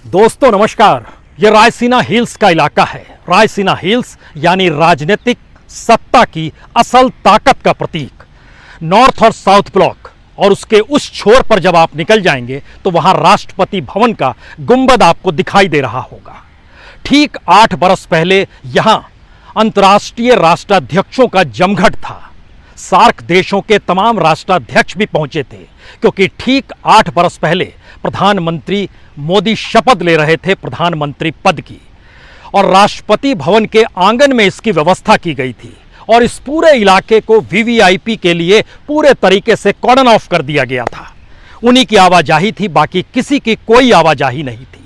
दोस्तों नमस्कार। ये रायसीना हिल्स का इलाका है। रायसीना हिल्स यानी राजनीतिक सत्ता की असल ताकत का प्रतीक। नॉर्थ और साउथ ब्लॉक और उसके उस छोर पर जब आप निकल जाएंगे तो वहां राष्ट्रपति भवन का गुंबद आपको दिखाई दे रहा होगा। ठीक 8 बरस पहले यहां अंतर्राष्ट्रीय राष्ट्राध्यक्षों का जमघट था। सार्क देशों के तमाम राष्ट्राध्यक्ष भी पहुंचे थे, क्योंकि ठीक 8 बरस पहले प्रधानमंत्री मोदी शपथ ले रहे थे प्रधानमंत्री पद की, और राष्ट्रपति भवन के आंगन में इसकी व्यवस्था की गई थी और इस पूरे इलाके को वीवीआईपी के लिए पूरे तरीके से कॉर्डन ऑफ कर दिया गया था। उन्हीं की आवाजाही थी, बाकी किसी की कोई आवाजाही नहीं थी।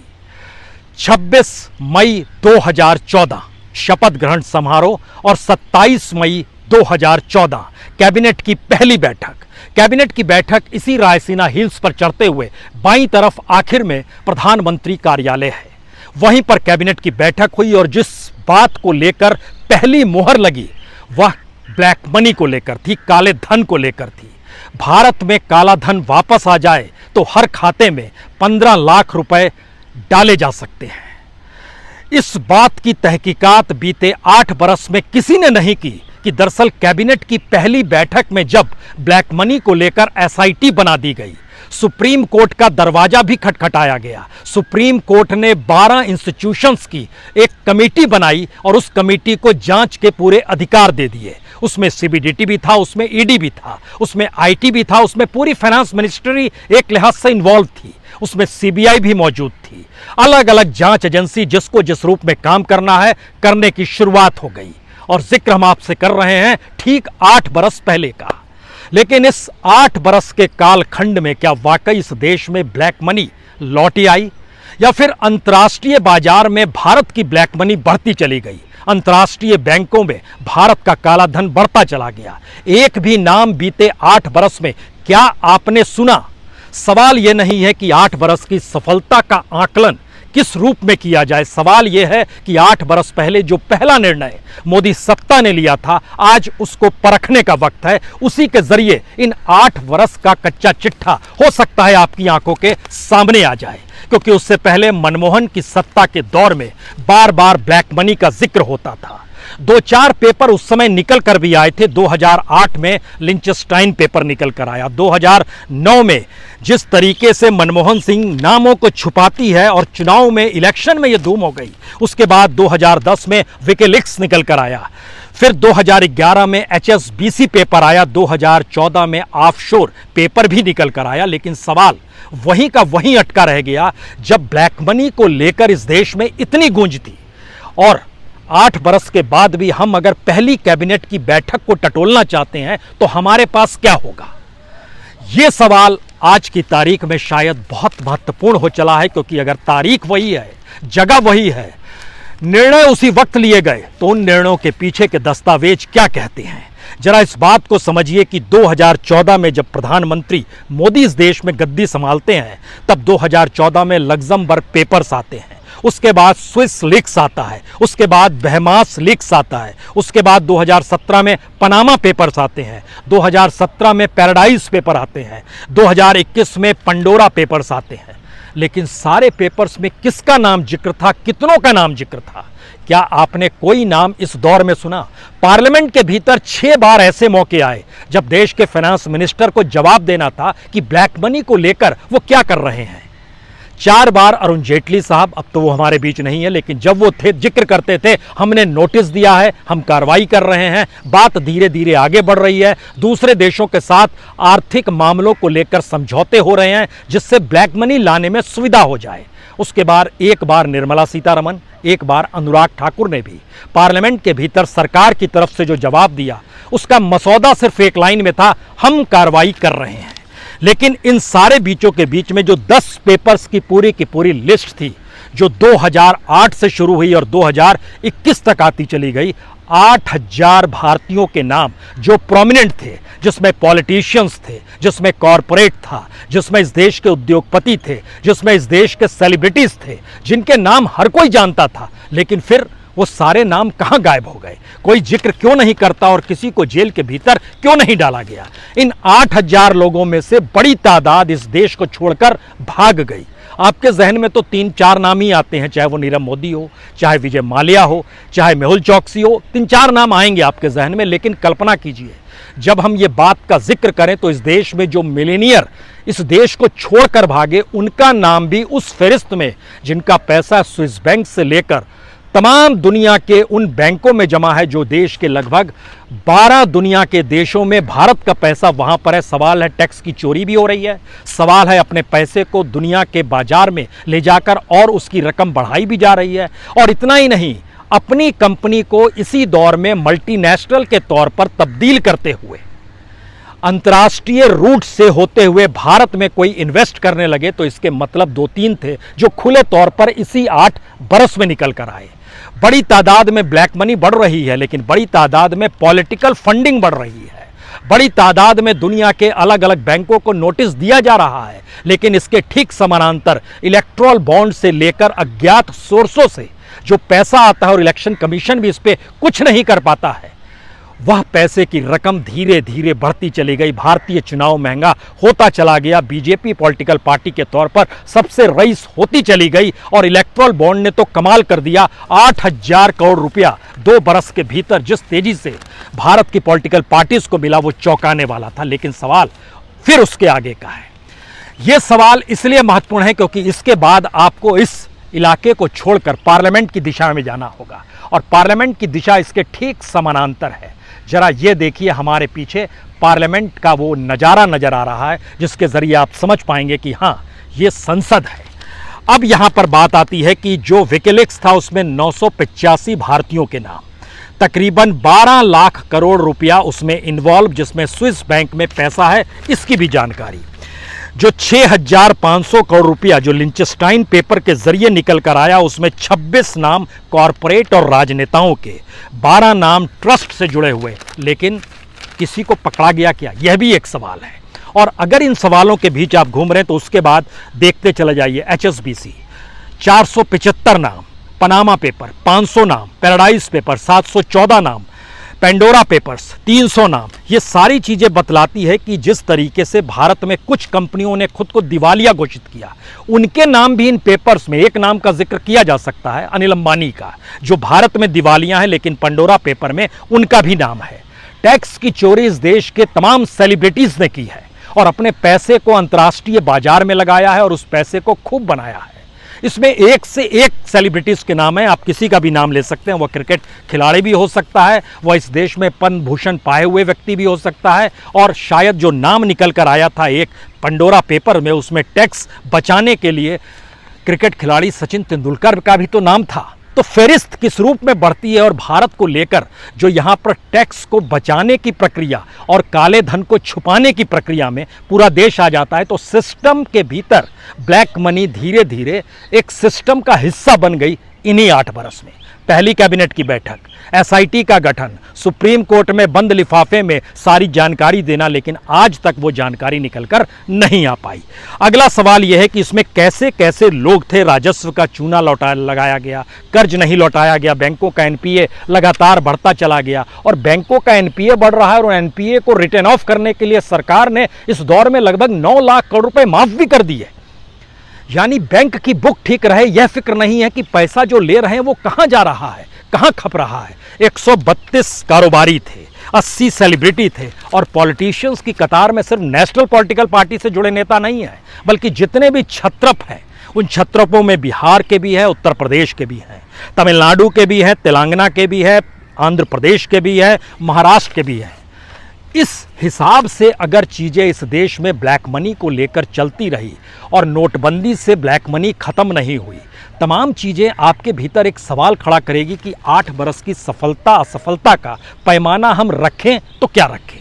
26 मई 2014 शपथ ग्रहण समारोह और 27 मई 2014 कैबिनेट की पहली बैठक। कैबिनेट की बैठक इसी रायसीना हिल्स पर चढ़ते हुए बाईं तरफ आखिर में प्रधानमंत्री कार्यालय है, वहीं पर कैबिनेट की बैठक हुई और जिस बात को लेकर पहली मोहर लगी वह ब्लैक मनी को लेकर थी, काले धन को लेकर थी। भारत में काला धन वापस आ जाए तो हर खाते में 15 लाख रुपए डाले जा सकते हैं। इस बात की तहकीकात बीते 8 बरस में किसी ने नहीं की कि दरअसल कैबिनेट की पहली बैठक में जब ब्लैक मनी को लेकर एसआईटी बना दी गई, सुप्रीम कोर्ट का दरवाजा भी खटखटाया गया। सुप्रीम कोर्ट ने 12 इंस्टीट्यूशंस की एक कमेटी बनाई और उस कमेटी को जांच के पूरे अधिकार दे दिए। उसमें सीबीडीटी भी था, उसमें ईडी भी था, उसमें आईटी भी था, उसमें पूरी फाइनेंस मिनिस्ट्री एक लिहाज से इन्वॉल्व थी, उसमें सीबीआई भी मौजूद थी। अलग अलग जांच एजेंसी जिसको जिस रूप में काम करना है करने की शुरुआत हो गई, और जिक्र हम आपसे कर रहे हैं ठीक 8 बरस पहले का। लेकिन इस 8 बरस के कालखंड में क्या वाकई इस देश में ब्लैक मनी लौटी आई, या फिर अंतर्राष्ट्रीय बाजार में भारत की ब्लैक मनी बढ़ती चली गई? अंतर्राष्ट्रीय बैंकों में भारत का काला धन बढ़ता चला गया। एक भी नाम बीते 8 बरस में क्या आपने सुना? सवाल यह नहीं है कि 8 बरस की सफलता का आकलन किस रूप में किया जाए। सवाल यह है कि 8 बरस पहले जो पहला निर्णय मोदी सत्ता ने लिया था, आज उसको परखने का वक्त है। उसी के जरिए इन 8 बरस का कच्चा चिट्ठा हो सकता है आपकी आंखों के सामने आ जाए, क्योंकि उससे पहले मनमोहन की सत्ता के दौर में बार बार ब्लैक मनी का जिक्र होता था। 2-4 पेपर उस समय निकल कर भी आए थे। 2008 में लिंचस्टाइन पेपर निकल कर आया। 2009 में जिस तरीके से मनमोहन सिंह नामों को छुपाती है और चुनाव में इलेक्शन में ये धूम हो गई, उसके बाद 2010 में विकिलीक्स निकल कर आया, फिर 2011 में HSBC पेपर आया, 2014 में ऑफशोर पेपर भी निकल कर आया। लेकिन सवाल वहीं का वहीं अटका रह गया जब ब्लैक मनी को लेकर इस देश में इतनी गूंज थी, और 8 बरस के बाद भी हम अगर पहली कैबिनेट की बैठक को टटोलना चाहते हैं तो हमारे पास क्या होगा? यह सवाल आज की तारीख में शायद बहुत महत्वपूर्ण हो चला है, क्योंकि अगर तारीख वही है, जगह वही है, निर्णय उसी वक्त लिए गए, तो उन निर्णयों के पीछे के दस्तावेज क्या कहते हैं? जरा इस बात को समझिए कि 2014 में जब प्रधानमंत्री मोदी इस देश में गद्दी संभालते हैं, तब 2014 में लग्जमबर्ग पेपर्स आते हैं, उसके बाद स्विस लीक्स आता है, उसके बाद बहमास लीक्स आता है, उसके बाद 2017 में पनामा पेपर्स आते हैं, 2017 में पैराडाइज पेपर आते हैं, 2021 में पंडोरा पेपर्स आते हैं। लेकिन सारे पेपर्स में किसका नाम जिक्र था? कितनों का नाम जिक्र था? क्या आपने कोई नाम इस दौर में सुना? पार्लियामेंट के भीतर 6 बार ऐसे मौके आए जब देश के फाइनेंस मिनिस्टर को जवाब देना था कि ब्लैक मनी को लेकर वो क्या कर रहे हैं। 4 बार अरुण जेटली साहब, अब तो वो हमारे बीच नहीं है, लेकिन जब वो थे जिक्र करते थे, हमने नोटिस दिया है, हम कार्रवाई कर रहे हैं, बात धीरे धीरे आगे बढ़ रही है, दूसरे देशों के साथ आर्थिक मामलों को लेकर समझौते हो रहे हैं जिससे ब्लैक मनी लाने में सुविधा हो जाए। उसके बाद एक बार निर्मला सीतारमण, एक बार अनुराग ठाकुर ने भी पार्लियामेंट के भीतर सरकार की तरफ से जो जवाब दिया, उसका मसौदा सिर्फ एक लाइन में था, हम कार्रवाई कर रहे हैं। लेकिन इन सारे बीचों के बीच में जो 10 पेपर्स की पूरी लिस्ट थी, जो 2008 से शुरू हुई और 2021 तक आती चली गई, 8000 भारतीयों के नाम जो प्रोमिनेंट थे, जिसमें पॉलिटिशियंस थे, जिसमें कॉरपोरेट था, जिसमें इस देश के उद्योगपति थे, जिसमें इस देश के सेलिब्रिटीज थे, जिनके नाम हर कोई जानता था, लेकिन फिर वो सारे नाम कहां गायब हो गए? कोई जिक्र क्यों नहीं करता और किसी को जेल के भीतर क्यों नहीं डाला गया? इन 8000 लोगों में से बड़ी तादाद इस देश को छोड़कर भाग गई। आपके जहन में तो 3-4 नाम ही आते हैं, चाहे वो नीरव मोदी हो, चाहे विजय माल्या हो, चाहे मेहुल चौकसी हो, 3-4 नाम आएंगे आपके जहन में। लेकिन कल्पना कीजिए, जब हम ये बात का जिक्र करें तो इस देश में जो मिलीनियर इस देश को छोड़कर भागे, उनका नाम भी उस फहरिस्त में, जिनका पैसा स्विस बैंक से लेकर तमाम दुनिया के उन बैंकों में जमा है, जो देश के लगभग 12 दुनिया के देशों में भारत का पैसा वहां पर है। सवाल है टैक्स की चोरी भी हो रही है, सवाल है अपने पैसे को दुनिया के बाजार में ले जाकर और उसकी रकम बढ़ाई भी जा रही है। और इतना ही नहीं, अपनी कंपनी को इसी दौर में मल्टीनेशनल के तौर पर तब्दील करते हुए अंतर्राष्ट्रीय रूट से होते हुए भारत में कोई इन्वेस्ट करने लगे, तो इसके मतलब 2-3 थे जो खुले तौर पर इसी 8 बरस में निकल कर आए। बड़ी तादाद में ब्लैक मनी बढ़ रही है, लेकिन बड़ी तादाद में पॉलिटिकल फंडिंग बढ़ रही है, बड़ी तादाद में दुनिया के अलग अलग बैंकों को नोटिस दिया जा रहा है, लेकिन इसके ठीक समानांतर इलेक्ट्रल बॉन्ड से लेकर अज्ञात सोर्सों से जो पैसा आता है, और इलेक्शन कमीशन भी इस पर कुछ नहीं कर पाता है, वह पैसे की रकम धीरे धीरे बढ़ती चली गई। भारतीय चुनाव महंगा होता चला गया, बीजेपी पॉलिटिकल पार्टी के तौर पर सबसे रईस होती चली गई, और इलेक्ट्रल बॉन्ड ने तो कमाल कर दिया। 8,000 करोड़ रुपया 2 बरस के भीतर जिस तेजी से भारत की पॉलिटिकल पार्टीज को मिला, वो चौंकाने वाला था। लेकिन सवाल फिर उसके आगे का है। यह सवाल इसलिए महत्वपूर्ण है क्योंकि इसके बाद आपको इस इलाके को छोड़कर पार्लियामेंट की दिशा में जाना होगा, और पार्लियामेंट की दिशा इसके ठीक समानांतर है। जरा ये देखिए, हमारे पीछे पार्लियामेंट का वो नज़ारा नज़र आ रहा है, जिसके ज़रिए आप समझ पाएंगे कि हाँ, ये संसद है। अब यहाँ पर बात आती है कि जो विकिलीक्स था उसमें 985 भारतीयों के नाम, तकरीबन 12 लाख करोड़ रुपया उसमें इन्वॉल्व, जिसमें स्विस बैंक में पैसा है, इसकी भी जानकारी। जो 6,500 करोड़ रुपया जो लिंचस्टाइन पेपर के जरिए निकल कर आया, उसमें 26 नाम कॉरपोरेट और राजनेताओं के, 12 नाम ट्रस्ट से जुड़े हुए। लेकिन किसी को पकड़ा गया क्या, यह भी एक सवाल है। और अगर इन सवालों के बीच आप घूम रहे हैं तो उसके बाद देखते चले जाइए। HSBC 475 नाम, पनामा पेपर 500 नाम, पैराडाइज पेपर 714 नाम, पेंडोरा पेपर्स 300 नाम। ये सारी चीज़ें बतलाती है कि जिस तरीके से भारत में कुछ कंपनियों ने खुद को दिवालिया घोषित किया, उनके नाम भी इन पेपर्स में, एक नाम का जिक्र किया जा सकता है, अनिल अंबानी का, जो भारत में दिवालिया है, लेकिन पेंडोरा पेपर में उनका भी नाम है। टैक्स की चोरी इस देश के तमाम सेलिब्रिटीज़ ने की है, और अपने पैसे को अंतर्राष्ट्रीय बाजार में लगाया है, और उस पैसे को खूब बनाया है। इसमें एक से एक सेलिब्रिटीज़ के नाम है, आप किसी का भी नाम ले सकते हैं। वह क्रिकेट खिलाड़ी भी हो सकता है, वह इस देश में पद्म भूषण पाए हुए व्यक्ति भी हो सकता है, और शायद जो नाम निकल कर आया था एक पेंडोरा पेपर में, उसमें टैक्स बचाने के लिए क्रिकेट खिलाड़ी सचिन तेंदुलकर का भी तो नाम था। तो फहरिस्त किस रूप में बढ़ती है, और भारत को लेकर जो यहाँ पर टैक्स को बचाने की प्रक्रिया और काले धन को छुपाने की प्रक्रिया में पूरा देश आ जाता है, तो सिस्टम के भीतर ब्लैक मनी धीरे धीरे एक सिस्टम का हिस्सा बन गई। इन्हीं 8 बरस में पहली कैबिनेट की बैठक, SIT का गठन, सुप्रीम कोर्ट में बंद लिफाफे में सारी जानकारी देना, लेकिन आज तक वो जानकारी निकलकर नहीं आ पाई। अगला सवाल यह है कि इसमें कैसे कैसे लोग थे, राजस्व का चूना लगाया गया, कर्ज नहीं लौटाया गया, बैंकों का NPA लगातार बढ़ता चला गया, और बैंकों का NPA बढ़ रहा है, और NPA को रिटर्न ऑफ करने के लिए सरकार ने इस दौर में लगभग 9 लाख करोड़ रुपए माफ भी कर दिए। यानी बैंक की बुक ठीक रहे, यह फिक्र नहीं है कि पैसा जो ले रहे हैं वो कहां जा रहा है, कहां खप रहा है। 132 कारोबारी थे, 80 सेलिब्रिटी थे, और पॉलिटिशियंस की कतार में सिर्फ नेशनल पॉलिटिकल पार्टी से जुड़े नेता नहीं हैं, बल्कि जितने भी छत्रप हैं, उन छत्रपों में बिहार के भी हैं, उत्तर प्रदेश के भी हैं, तमिलनाडु के भी हैं, तेलंगाना के भी हैं, आंध्र प्रदेश के भी हैं, महाराष्ट्र के भी हैं। इस हिसाब से अगर चीज़ें इस देश में ब्लैक मनी को लेकर चलती रही और नोटबंदी से ब्लैक मनी ख़त्म नहीं हुई, तमाम चीज़ें आपके भीतर एक सवाल खड़ा करेगी कि 8 बरस की सफलता असफलता का पैमाना हम रखें तो क्या रखें।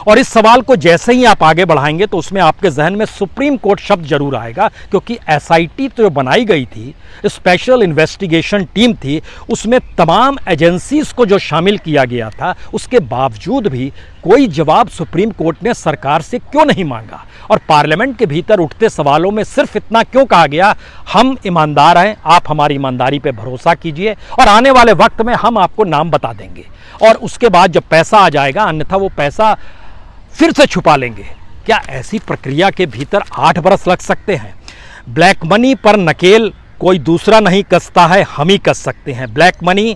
और इस सवाल को जैसे ही आप आगे बढ़ाएंगे तो उसमें आपके जहन में सुप्रीम कोर्ट शब्द जरूर आएगा, क्योंकि SIT तो जो बनाई गई थी, स्पेशल इन्वेस्टिगेशन टीम थी, उसमें तमाम एजेंसीज को जो शामिल किया गया था, उसके बावजूद भी कोई जवाब सुप्रीम कोर्ट ने सरकार से क्यों नहीं मांगा। और पार्लियामेंट के भीतर उठते सवालों में सिर्फ इतना क्यों कहा गया, हम ईमानदार हैं, आप हमारी ईमानदारी पर भरोसा कीजिए, और आने वाले वक्त में हम आपको नाम बता देंगे, और उसके बाद जब पैसा आ जाएगा, अन्यथा वो पैसा फिर से छुपा लेंगे। क्या ऐसी प्रक्रिया के भीतर 8 बरस लग सकते हैं? ब्लैक मनी पर नकेल कोई दूसरा नहीं कसता है, हम ही कस सकते हैं। ब्लैक मनी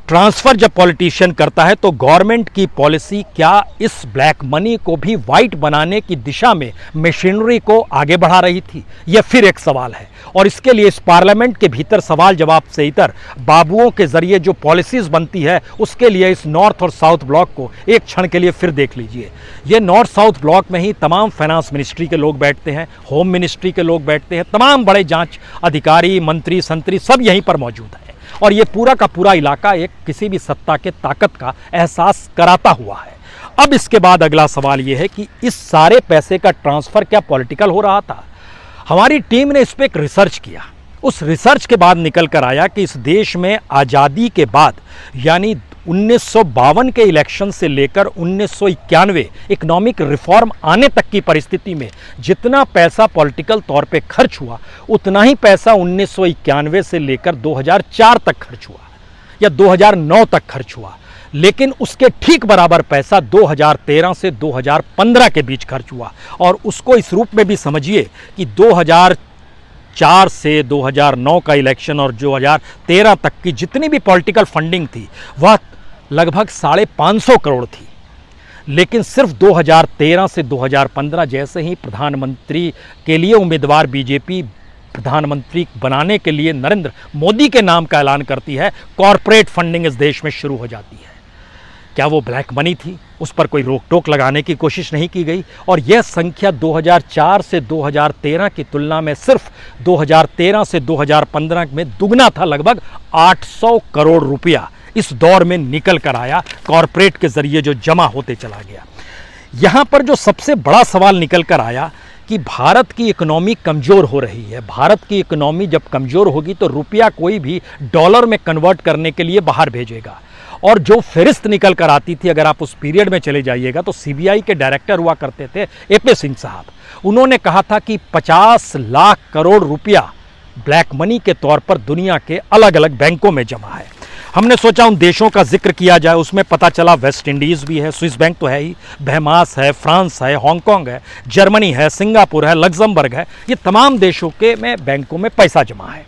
ट्रांसफर जब पॉलिटिशियन करता है तो गवर्नमेंट की पॉलिसी क्या इस ब्लैक मनी को भी वाइट बनाने की दिशा में मशीनरी को आगे बढ़ा रही थी? यह फिर एक सवाल है और इसके लिए इस पार्लियामेंट के भीतर सवाल जवाब से इतर बाबुओं के जरिए जो पॉलिसीज बनती है उसके लिए इस नॉर्थ और साउथ ब्लॉक को एक क्षण के लिए फिर देख लीजिए। ये नॉर्थ साउथ ब्लॉक में ही तमाम फाइनेंस मिनिस्ट्री के लोग बैठते हैं, होम मिनिस्ट्री के लोग बैठते हैं, तमाम बड़े जांच अधिकारी, मंत्री, संतरी सब यहीं पर मौजूद है और ये पूरा का पूरा इलाका एक किसी भी सत्ता के ताकत का एहसास कराता हुआ है। अब इसके बाद अगला सवाल ये है कि इस सारे पैसे का ट्रांसफर क्या पॉलिटिकल हो रहा था? हमारी टीम ने इस पर एक रिसर्च किया। उस रिसर्च के बाद निकल कर आया कि इस देश में आज़ादी के बाद यानी 1952 के इलेक्शन से लेकर 1991 इकोनॉमिक रिफॉर्म आने तक की परिस्थिति में जितना पैसा पॉलिटिकल तौर पे खर्च हुआ उतना ही पैसा 1991 से लेकर 2004 तक खर्च हुआ या 2009 तक खर्च हुआ, लेकिन उसके ठीक बराबर पैसा 2013 से 2015 के बीच खर्च हुआ। और उसको इस रूप में भी समझिए कि 2004 से 2009 का इलेक्शन और 2013 तक की जितनी भी पॉलिटिकल फंडिंग थी वह लगभग 550 करोड़ थी, लेकिन सिर्फ 2013 से 2015 जैसे ही प्रधानमंत्री के लिए उम्मीदवार बीजेपी प्रधानमंत्री बनाने के लिए नरेंद्र मोदी के नाम का ऐलान करती है, कॉरपोरेट फंडिंग इस देश में शुरू हो जाती है। क्या वो ब्लैक मनी थी? उस पर कोई रोक टोक लगाने की कोशिश नहीं की गई और यह संख्या 2004 से 2013 की तुलना में सिर्फ 2013 से 2015 में दुगना था, लगभग 800 करोड़ रुपया इस दौर में निकल कर आया, कॉरपोरेट के जरिए जो जमा होते चला गया। यहाँ पर जो सबसे बड़ा सवाल निकल कर आया कि भारत की इकोनॉमी कमज़ोर हो रही है। भारत की इकोनॉमी जब कमज़ोर होगी तो रुपया कोई भी डॉलर में कन्वर्ट करने के लिए बाहर भेजेगा और जो फहरिस्त निकल कर आती थी, अगर आप उस पीरियड में चले जाइएगा तो सीबीआई के डायरेक्टर हुआ करते थे एपी सिंह साहब, उन्होंने कहा था कि 50 लाख करोड़ रुपया ब्लैक मनी के तौर पर दुनिया के अलग अलग बैंकों में जमा है। हमने सोचा उन देशों का जिक्र किया जाए, उसमें पता चला वेस्ट इंडीज़ भी है, स्विस बैंक तो है ही, बहमास है, फ्रांस है, हांगकांग है, जर्मनी है, सिंगापुर है, लग्जमबर्ग है, ये तमाम देशों के में बैंकों में पैसा जमा है।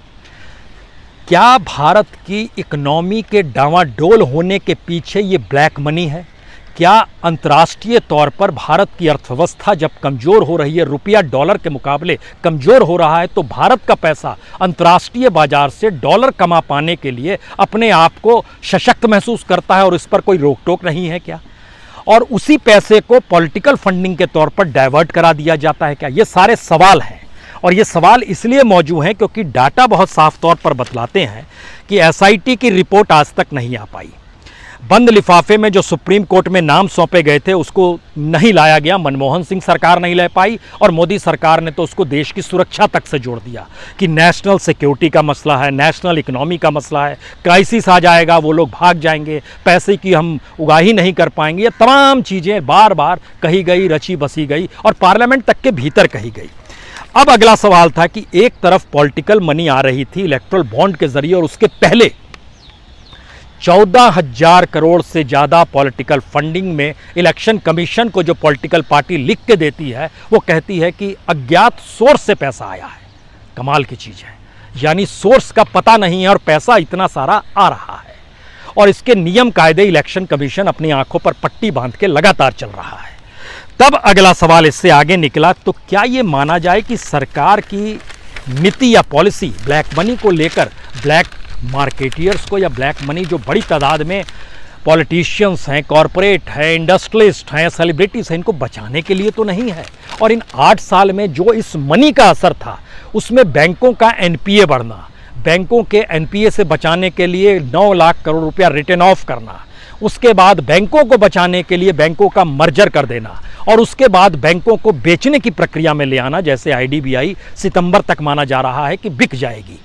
क्या भारत की इकोनॉमी के डावाडोल होने के पीछे ये ब्लैक मनी है? क्या अंतर्राष्ट्रीय तौर पर भारत की अर्थव्यवस्था जब कमज़ोर हो रही है, रुपया डॉलर के मुकाबले कमज़ोर हो रहा है, तो भारत का पैसा अंतर्राष्ट्रीय बाजार से डॉलर कमा पाने के लिए अपने आप को सशक्त महसूस करता है और इस पर कोई रोक टोक नहीं है क्या? और उसी पैसे को पॉलिटिकल फंडिंग के तौर पर डाइवर्ट करा दिया जाता है क्या? ये सारे सवाल हैं और ये सवाल इसलिए मौजूद हैं क्योंकि डाटा बहुत साफ तौर पर बतलाते हैं कि एसआईटी की रिपोर्ट आज तक नहीं आ पाई। बंद लिफाफे में जो सुप्रीम कोर्ट में नाम सौंपे गए थे उसको नहीं लाया गया, मनमोहन सिंह सरकार नहीं ले पाई और मोदी सरकार ने तो उसको देश की सुरक्षा तक से जोड़ दिया कि नेशनल सिक्योरिटी का मसला है, नेशनल इकोनॉमी का मसला है, क्राइसिस आ जाएगा, वो लोग भाग जाएंगे, पैसे की हम उगाही नहीं कर पाएंगे। ये तमाम चीज़ें बार बार कही गई, रची बसी गई और पार्लियामेंट तक के भीतर कही गई। अब अगला सवाल था कि एक तरफ पॉलिटिकल मनी आ रही थी इलेक्ट्रल बॉन्ड के जरिए और उसके पहले 14,000 करोड़ से ज़्यादा पॉलिटिकल फंडिंग में इलेक्शन कमीशन को जो पॉलिटिकल पार्टी लिख के देती है वो कहती है कि अज्ञात सोर्स से पैसा आया है। कमाल की चीज़ है, यानी सोर्स का पता नहीं है और पैसा इतना सारा आ रहा है और इसके नियम कायदे इलेक्शन कमीशन अपनी आंखों पर पट्टी बांध के लगातार चल रहा है। तब अगला सवाल इससे आगे निकला, तो क्या ये माना जाए कि सरकार की नीति या पॉलिसी ब्लैक मनी को लेकर ब्लैक मार्केटियर्स को या ब्लैक मनी जो बड़ी तादाद में पॉलिटिशियंस हैं, कॉरपोरेट हैं, इंडस्ट्रियलिस्ट हैं, सेलिब्रिटीज़ हैं, इनको बचाने के लिए तो नहीं है? और इन 8 साल में जो इस मनी का असर था उसमें बैंकों का एनपीए बढ़ना, बैंकों के एनपीए से बचाने के लिए 9 लाख करोड़ रुपया रिटर्न ऑफ करना, उसके बाद बैंकों को बचाने के लिए बैंकों का मर्जर कर देना और उसके बाद बैंकों को बेचने की प्रक्रिया में ले आना, जैसे आईडीबीआई सितंबर तक माना जा रहा है कि बिक जाएगी।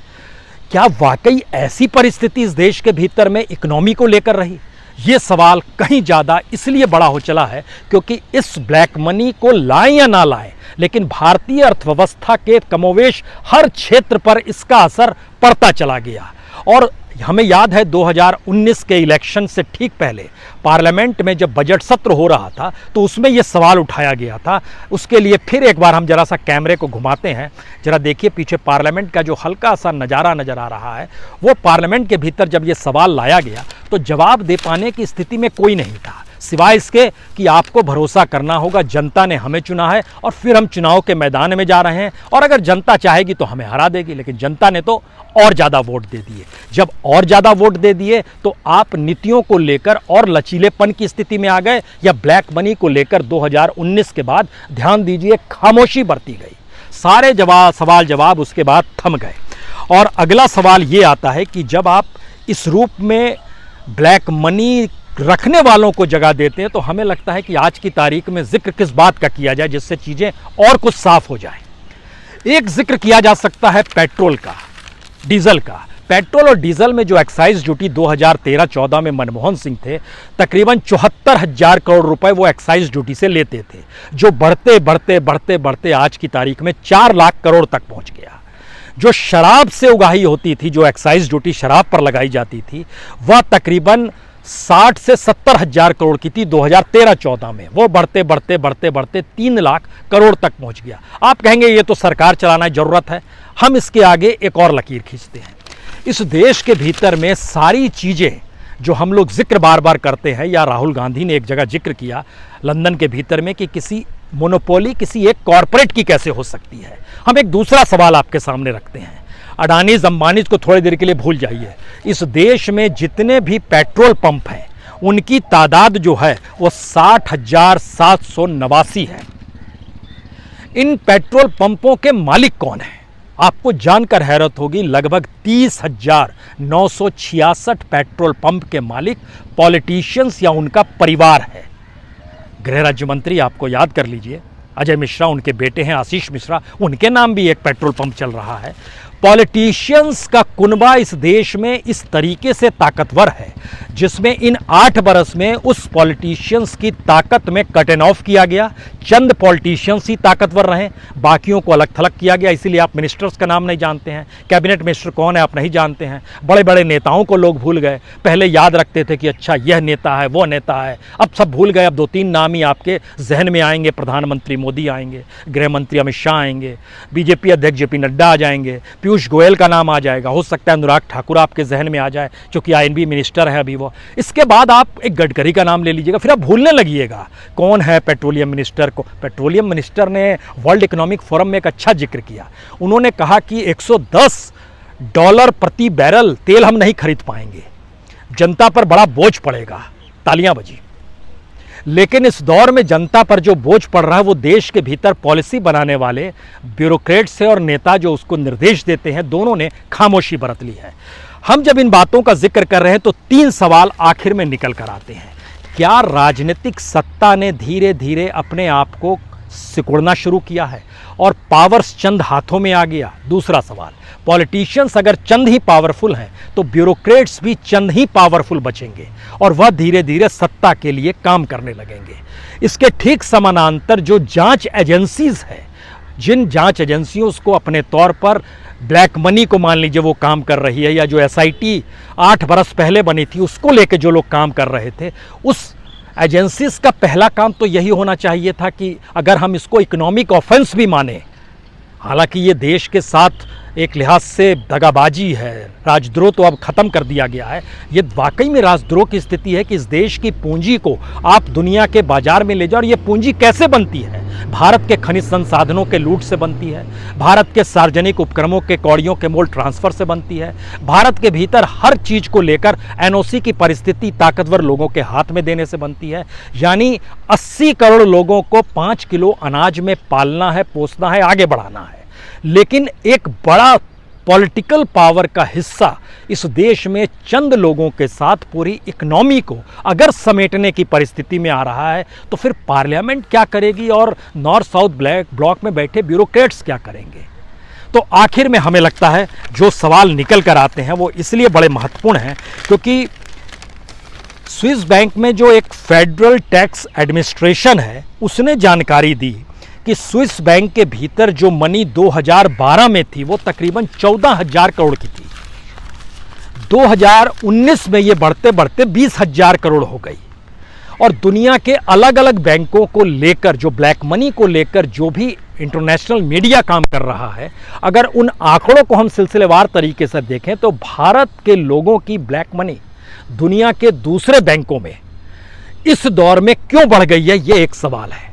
क्या वाकई ऐसी परिस्थिति इस देश के भीतर में इकोनॉमी को लेकर रही? ये सवाल कहीं ज़्यादा इसलिए बड़ा हो चला है क्योंकि इस ब्लैक मनी को लाएं या ना लाएं, लेकिन भारतीय अर्थव्यवस्था के कमोवेश हर क्षेत्र पर इसका असर पड़ता चला गया और हमें याद है 2019 के इलेक्शन से ठीक पहले पार्लियामेंट में जब बजट सत्र हो रहा था तो उसमें यह सवाल उठाया गया था। उसके लिए फिर एक बार हम जरा सा कैमरे को घुमाते हैं, जरा देखिए पीछे पार्लियामेंट का जो हल्का सा नज़ारा नज़र आ रहा है, वो पार्लियामेंट के भीतर जब ये सवाल लाया गया तो जवाब दे पाने की स्थिति में कोई नहीं था, सिवाय इसके कि आपको भरोसा करना होगा, जनता ने हमें चुना है और फिर हम चुनाव के मैदान में जा रहे हैं और अगर जनता चाहेगी तो हमें हरा देगी। लेकिन जनता ने तो और ज़्यादा वोट दे दिए। जब और ज़्यादा वोट दे दिए तो आप नीतियों को लेकर और लचीलेपन की स्थिति में आ गए या ब्लैक मनी को लेकर 2019 के बाद ध्यान दीजिए खामोशी बरती गई। सारे सवाल जवाब उसके बाद थम गए। और अगला सवाल ये आता है कि जब आप इस रूप में ब्लैक मनी रखने वालों को जगह देते हैं तो हमें लगता है कि आज की तारीख में जिक्र किस बात का किया जाए जिससे चीज़ें और कुछ साफ हो जाए। एक जिक्र किया जा सकता है पेट्रोल का, डीजल का। पेट्रोल और डीजल में जो एक्साइज ड्यूटी 2013-14 में मनमोहन सिंह थे, तकरीबन 74,000 करोड़ रुपए वो एक्साइज ड्यूटी से लेते थे, जो बढ़ते बढ़ते बढ़ते बढ़ते आज की तारीख में 4 लाख करोड़ तक पहुंच गया। जो शराब से उगाही होती थी, जो एक्साइज ड्यूटी शराब पर लगाई जाती थी, वह तकरीबन 60 से 70,000 करोड़ की थी 2013-14 में। वो बढ़ते बढ़ते बढ़ते बढ़ते 3 लाख करोड़ तक पहुंच गया। आप कहेंगे ये तो सरकार चलाना जरूरत है। हम इसके आगे एक और लकीर खींचते हैं। इस देश के भीतर में सारी चीज़ें जो हम लोग जिक्र बार बार करते हैं, या राहुल गांधी ने एक जगह जिक्र किया लंदन के भीतर में कि किसी मोनोपोली किसी एक कॉरपोरेट की कैसे हो सकती है। हम एक दूसरा सवाल आपके सामने रखते हैं। अडानीज अंबानीज को थोड़ी देर के लिए भूल जाइए। इस देश में जितने भी पेट्रोल पंप हैं उनकी तादाद जो है वो 60,789 है। इन पेट्रोल पंपों के मालिक कौन हैं? आपको जानकर हैरत होगी, लगभग 30,966 पेट्रोल पंप के मालिक पॉलिटिशियंस या उनका परिवार है। गृह राज्य मंत्री आपको याद कर लीजिए, अजय मिश्रा उनके बेटे हैं, आशीष मिश्रा, उनके नाम भी एक पेट्रोल पंप चल रहा है। पॉलिटिशियंस का कुनबा इस देश में इस तरीके से ताकतवर है जिसमें इन 8 बरस में उस पॉलिटिशियंस की ताकत में कट एंड ऑफ किया गया। चंद पॉलिटिशियंस ही ताकतवर रहे, बाकियों को अलग थलग किया गया। इसीलिए आप मिनिस्टर्स का नाम नहीं जानते हैं, कैबिनेट मिनिस्टर कौन है आप नहीं जानते हैं। बड़े बड़े नेताओं को लोग भूल गए। पहले याद रखते थे कि अच्छा यह नेता है वो नेता है, अब सब भूल गए। अब 2-3 नाम ही आपके जहन में आएंगे। प्रधानमंत्री मोदी आएंगे, गृह मंत्री अमित शाह आएंगे, बीजेपी अध्यक्ष जेपी नड्डा आ जाएंगे, पीयूष गोयल का नाम आ जाएगा, हो सकता है अनुराग ठाकुर आपके जहन में आ जाए क्योंकि आईएनबी मिनिस्टर है अभी वो। इसके बाद आप एक गडकरी का नाम ले लीजिएगा, फिर आप भूलने लगिएगा कौन है पेट्रोलियम मिनिस्टर को। पेट्रोलियम मिनिस्टर ने वर्ल्ड इकोनॉमिक फोरम में एक अच्छा जिक्र किया। उन्होंने कहा कि $110 प्रति बैरल तेल हम नहीं खरीद पाएंगे, जनता पर बड़ा बोझ पड़ेगा। तालियां बजी। लेकिन इस दौर में जनता पर जो बोझ पड़ रहा है वो देश के भीतर पॉलिसी बनाने वाले ब्यूरोक्रेट्स है और नेता जो उसको निर्देश देते हैं, दोनों ने खामोशी बरत ली है। हम जब इन बातों का जिक्र कर रहे हैं तो 3 सवाल आखिर में निकल कर आते हैं। क्या राजनीतिक सत्ता ने धीरे धीरे अपने आप को सिकुड़ना शुरू किया है और पावर्स चंद हाथों में आ गया? दूसरा सवाल, पॉलिटिशियंस अगर चंद ही पावरफुल हैं तो ब्यूरोक्रेट्स भी चंद ही पावरफुल बचेंगे और वह धीरे धीरे सत्ता के लिए काम करने लगेंगे। इसके ठीक समानांतर जो जांच एजेंसीज है, जिन जांच एजेंसियों को अपने तौर पर ब्लैक मनी को मान लीजिए वो काम कर रही है, या जो एसआईटी 8 बरस पहले बनी थी उसको लेके जो लोग काम कर रहे थे, उस एजेंसीज का पहला काम तो यही होना चाहिए था कि अगर हम इसको इकोनॉमिक ऑफेंस भी माने, हालांकि ये देश के साथ एक लिहाज से दगाबाजी है, राजद्रोह तो अब ख़त्म कर दिया गया है। ये वाकई में राजद्रोह की स्थिति है कि इस देश की पूंजी को आप दुनिया के बाजार में ले जाओ। और ये पूंजी कैसे बनती है? भारत के खनिज संसाधनों के लूट से बनती है, भारत के सार्वजनिक उपक्रमों के कौड़ियों के मोल ट्रांसफ़र से बनती है, भारत के भीतर हर चीज़ को लेकर एनओसी की परिस्थिति ताकतवर लोगों के हाथ में देने से बनती है। यानी 80 करोड़ लोगों को 5 किलो अनाज में पालना है, पोसना है, आगे बढ़ाना है। लेकिन एक बड़ा पॉलिटिकल पावर का हिस्सा इस देश में चंद लोगों के साथ पूरी इकोनॉमी को अगर समेटने की परिस्थिति में आ रहा है तो फिर पार्लियामेंट क्या करेगी और नॉर्थ साउथ ब्लॉक में बैठे ब्यूरोक्रेट्स क्या करेंगे? तो आखिर में हमें लगता है जो सवाल निकल कर आते हैं वो इसलिए बड़े महत्वपूर्ण हैं क्योंकि स्विस बैंक में जो एक फेडरल टैक्स एडमिनिस्ट्रेशन है उसने जानकारी दी कि स्विस बैंक के भीतर जो मनी 2012 में थी वो तकरीबन 14,000 करोड़ की थी। 2019 में ये बढ़ते बढ़ते 20,000 करोड़ हो गई। और दुनिया के अलग अलग बैंकों को लेकर, जो ब्लैक मनी को लेकर जो भी इंटरनेशनल मीडिया काम कर रहा है, अगर उन आंकड़ों को हम सिलसिलेवार तरीके से देखें तो भारत के लोगों की ब्लैक मनी दुनिया के दूसरे बैंकों में इस दौर में क्यों बढ़ गई है, ये एक सवाल है।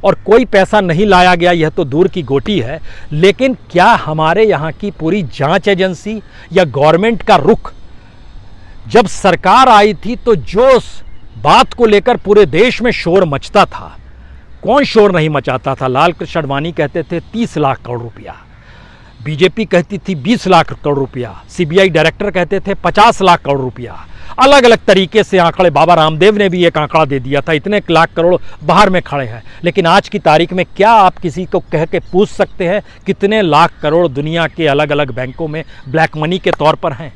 और कोई पैसा नहीं लाया गया, यह तो दूर की गोटी है, लेकिन क्या हमारे यहाँ की पूरी जांच एजेंसी या गवर्नमेंट का रुख, जब सरकार आई थी तो जो बात को लेकर पूरे देश में शोर मचता था, कौन शोर नहीं मचाता था। लाल कृष्ण आडवाणी कहते थे 30 लाख करोड़ रुपया, बीजेपी कहती थी 20 लाख करोड़ रुपया, सीबीआई डायरेक्टर कहते थे 50 लाख करोड़ रुपया, अलग अलग तरीके से आंकड़े। बाबा रामदेव ने भी एक आंकड़ा दे दिया था, इतने लाख करोड़ बाहर में खड़े हैं। लेकिन आज की तारीख में क्या आप किसी को कह के पूछ सकते हैं कितने लाख करोड़ दुनिया के अलग अलग बैंकों में ब्लैक मनी के तौर पर हैं?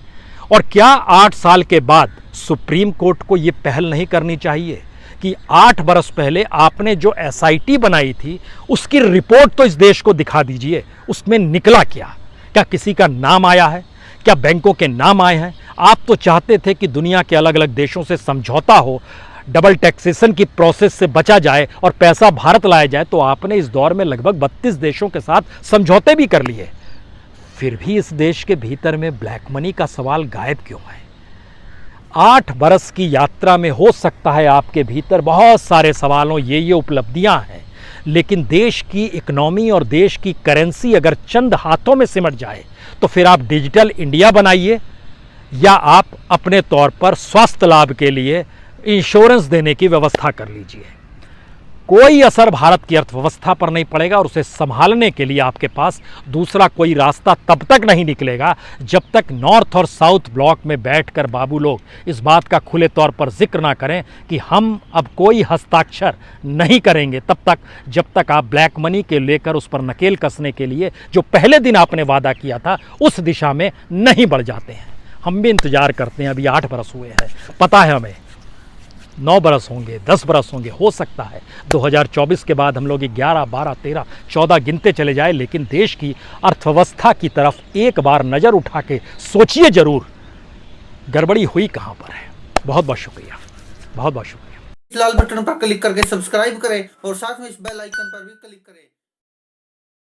और क्या 8 साल के बाद सुप्रीम कोर्ट को ये पहल नहीं करनी चाहिए कि 8 बरस पहले आपने जो एसआईटी बनाई थी उसकी रिपोर्ट तो इस देश को दिखा दीजिए, उसमें निकला क्या? क्या किसी का नाम आया है? क्या बैंकों के नाम आए हैं? आप तो चाहते थे कि दुनिया के अलग अलग देशों से समझौता हो, डबल टैक्सेशन की प्रोसेस से बचा जाए और पैसा भारत लाया जाए, तो आपने इस दौर में लगभग 32 देशों के साथ समझौते भी कर लिए। फिर भी इस देश के भीतर में ब्लैक मनी का सवाल गायब क्यों है? 8 बरस की यात्रा में हो सकता है आपके भीतर बहुत सारे सवालों ये उपलब्धियां हैं, लेकिन देश की इकोनॉमी और देश की करेंसी अगर चंद हाथों में सिमट जाए तो फिर आप डिजिटल इंडिया बनाइए या आप अपने तौर पर स्वास्थ्य लाभ के लिए इंश्योरेंस देने की व्यवस्था कर लीजिए। कोई असर भारत की अर्थव्यवस्था पर नहीं पड़ेगा और उसे संभालने के लिए आपके पास दूसरा कोई रास्ता तब तक नहीं निकलेगा जब तक नॉर्थ और साउथ ब्लॉक में बैठकर बाबू लोग इस बात का खुले तौर पर जिक्र ना करें कि हम अब कोई हस्ताक्षर नहीं करेंगे, तब तक जब तक आप ब्लैक मनी के लेकर उस पर नकेल कसने के लिए जो पहले दिन आपने वादा किया था उस दिशा में नहीं बढ़ जाते हैं। हम भी इंतजार करते हैं। अभी 8 बरस हुए हैं, पता है हमें 9 बरस होंगे, 10 बरस होंगे, हो सकता है 2024 के बाद हम लोग 11, 12, 13, 14 गिनते चले जाए, लेकिन देश की अर्थव्यवस्था की तरफ एक बार नज़र उठा के सोचिए जरूर गड़बड़ी हुई कहाँ पर है। बहुत बहुत शुक्रिया, बहुत बहुत शुक्रिया। लाल बटन पर क्लिक करके सब्सक्राइब करें और साथ में इस बेल आइकन पर भी क्लिक करें।